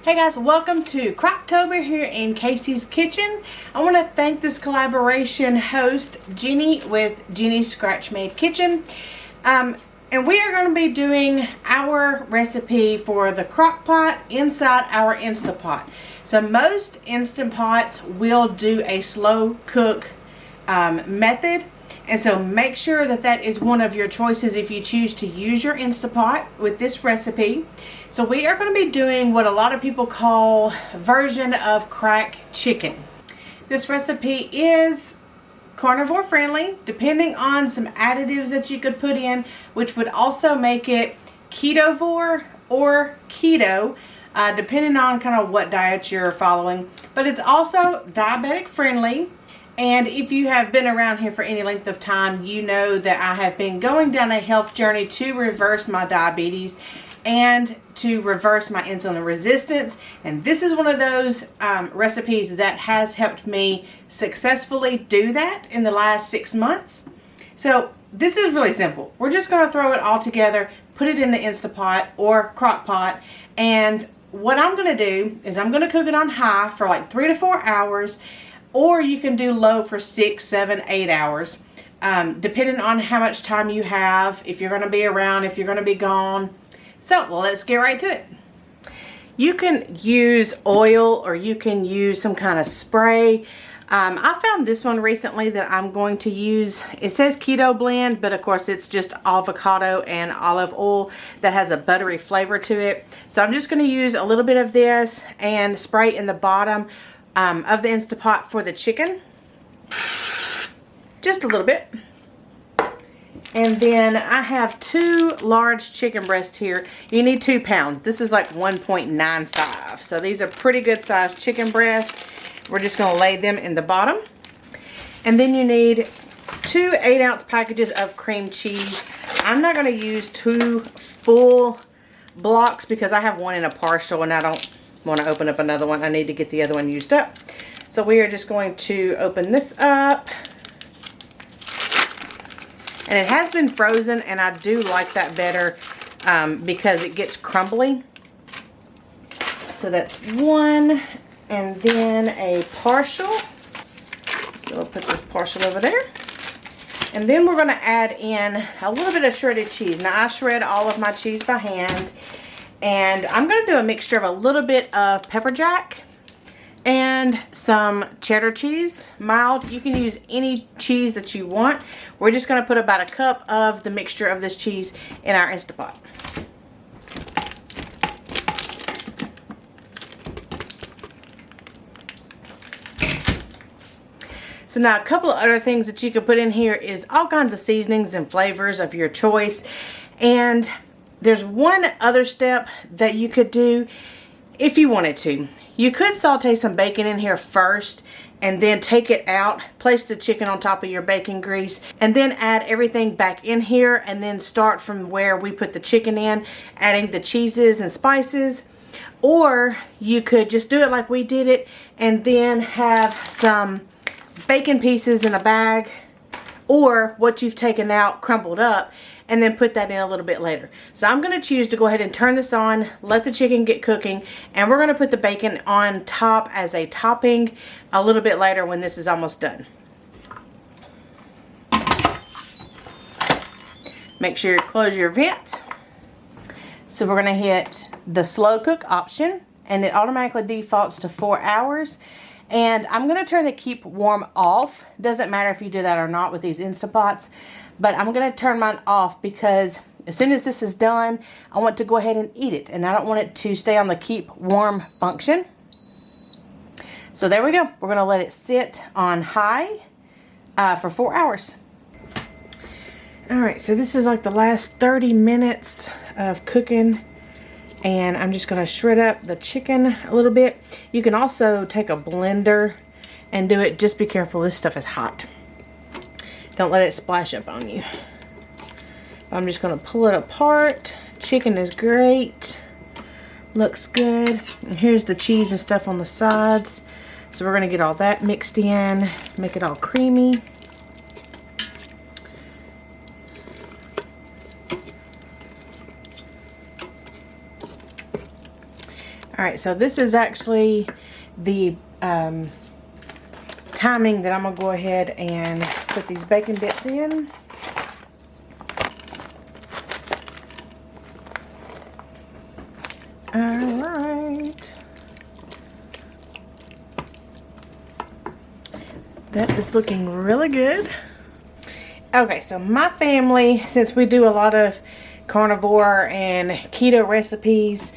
Hey guys, welcome to Crocktober here in Casey's Kitchen. I want to thank this collaboration host, Jeni, with Jeni's Scratch Made Kitchen. And we are going to be doing our recipe for the crock pot inside our Instant Pot. So most Instant Pots will do a slow cook method. And so make sure that that is one of your choices if you choose to use your Instant Pot with this recipe. So we are going to be doing what a lot of people call a version of crack chicken. This recipe is carnivore friendly, depending on some additives that you could put in, which would also make it ketovore or keto, depending on kind of what diet you're following. But it's also diabetic friendly. And if you have been around here for any length of time, you know that I have been going down a health journey to reverse my diabetes and to reverse my insulin resistance. And this is one of those recipes that has helped me successfully do that in the last 6 months. So this is really simple. We're just going to throw it all together, put it in the Instant Pot or crock pot. And what I'm going to do is I'm going to cook it on high for like 3 to 4 hours. Or you can do low for 6, 7, 8 hours, depending on how much time you have, if you're going to be around, if you're going to be gone. So, well, let's get right to it. You can use oil or you can use some kind of spray. I found this one recently that I'm going to use. It says keto blend, but of course it's just avocado and olive oil that has a buttery flavor to it. So I'm just going to use a little bit of this and spray in the bottom of the Instant Pot for the chicken, just a little bit. And then I have 2 large chicken breasts here. You need 2 pounds. This is like 1.95, so these are pretty good sized chicken breasts. We're just going to lay them in the bottom. And then you need 2 8-ounce packages of cream cheese. I'm not going to use 2 full blocks because I have one in a partial and I don't want to open up another one. I need to get the other one used up. So we are just going to open this up. And it has been frozen, and I do like that better because it gets crumbly. So that's 1, and then a partial. So I'll put this partial over there. And then we're going to add in a little bit of shredded cheese. Now I shred all of my cheese by hand. And I'm going to do a mixture of a little bit of pepper jack and some cheddar cheese, mild. You can use any cheese that you want. We're just going to put about a cup of the mixture of this cheese in our Instant Pot. So now a couple of other things that you could put in here is all kinds of seasonings and flavors of your choice. And there's one other step that you could do if you wanted to. You could saute some bacon in here first and then take it out, place the chicken on top of your bacon grease, and then add everything back in here and then start from where we put the chicken in, adding the cheeses and spices. Or you could just do it like we did it and then have some bacon pieces in a bag or what you've taken out crumbled up and then put that in a little bit later. So I'm going to choose to go ahead and turn this on, let the chicken get cooking, and we're going to put the bacon on top as a topping a little bit later when this is almost done. Make sure you close your vent. So we're going to hit the slow cook option, and it automatically defaults to 4 hours. And I'm going to turn the keep warm off. Doesn't matter if you do that or not with these Instant Pots. But I'm going to turn mine off because as soon as this is done, I want to go ahead and eat it. And I don't want it to stay on the keep warm function. So there we go. We're going to let it sit on high for 4 hours. Alright, so this is like the last 30 minutes of cooking. And I'm just going to shred up the chicken a little bit. You can also take a blender and do it. Just be careful. This stuff is hot. Don't let it splash up on you. I'm just going to pull it apart. Chicken is great. Looks good. And here's the cheese and stuff on the sides. So we're going to get all that mixed in. Make it all creamy. Alright, so this is actually the timing that I'm going to go ahead and put these bacon bits in. Alright. That is looking really good. Okay, so my family, since we do a lot of carnivore and keto recipes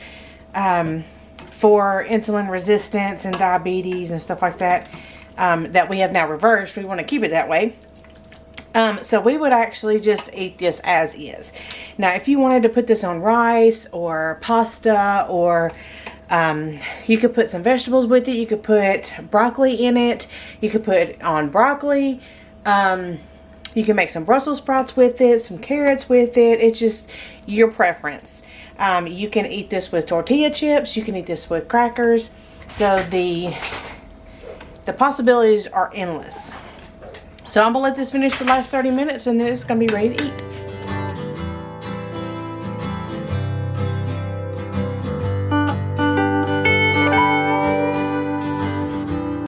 for insulin resistance and diabetes and stuff like that, that we have now reversed, we want to keep it that way. So we would actually just eat this as is. Now, if you wanted to put this on rice or pasta, or you could put some vegetables with it. You could put broccoli in it. You could put it on broccoli. You can make some Brussels sprouts with it, some carrots with it. It's just your preference. You can eat this with tortilla chips. You can eat this with crackers. So the possibilities are endless. So I'm going to let this finish the last 30 minutes and then it's going to be ready to eat.